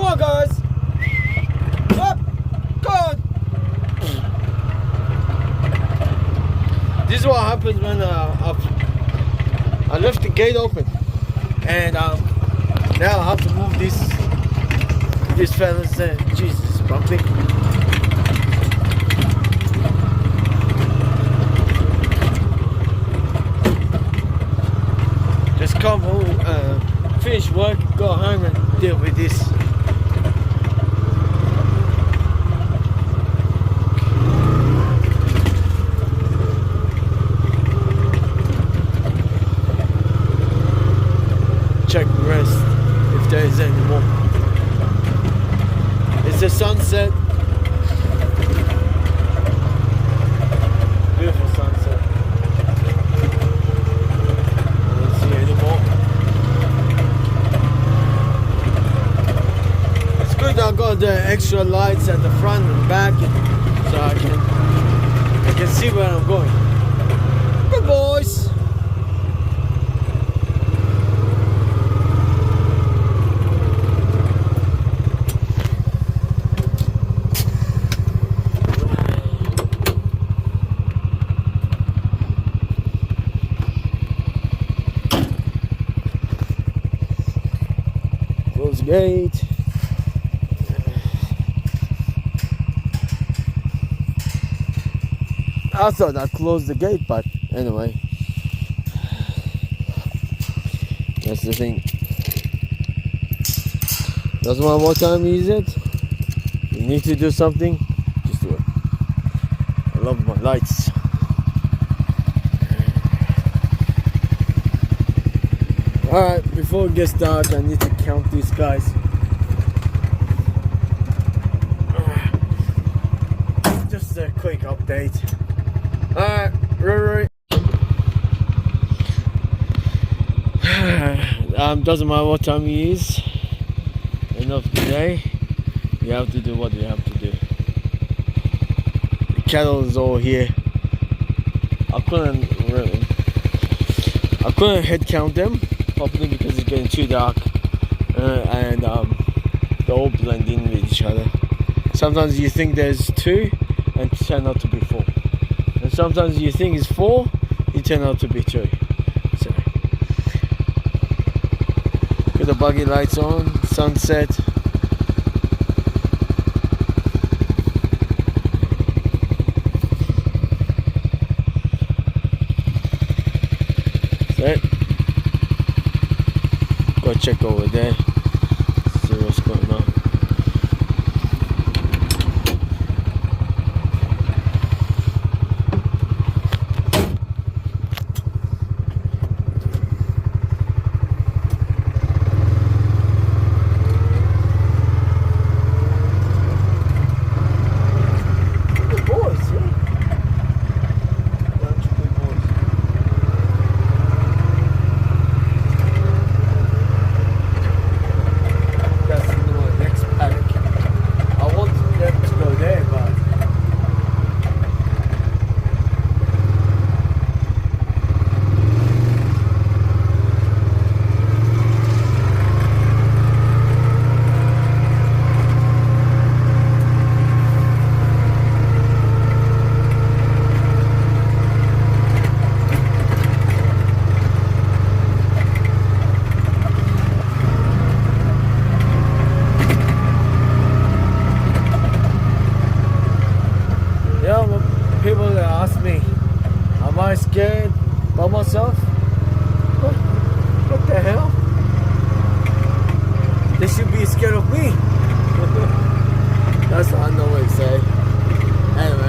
on, guys. Up. Go on. This is what happens when I left the gate open, and now I have to move this fella's Jesus, bumpy. Just come home, finish work, go home and deal with this. Check the rest if there is any more. It's the sunset. Beautiful sunset. I don't see any more. It's good I got the extra lights at the front and back, so I can see where I'm going. Good boys. Close the gate. I thought I closed the gate, but anyway, that's the thing. Doesn't matter what time you use it. You need to do something, just do it. I love my lights. Alright, before it gets dark, I need to count these guys. Just a quick update. Alright, Rory. Doesn't matter what time you use. End of the day, you have to do what you have to do. The cattle is all here. I couldn't head count them properly because it's getting too dark, and they all blend in with each other. Sometimes you think there's 2 and turn out to be 4, and sometimes you think it's 4, it turn out to be 2. So got the buggy lights on, sunset. Set. Go check over there, see what's going on. Good boys, yeah. Bunch of good boys. That's the next paddock. I want them to go there, but people that ask me, am I scared by myself? What the hell? They should be scared of me. That's what I know what to say. Anyway,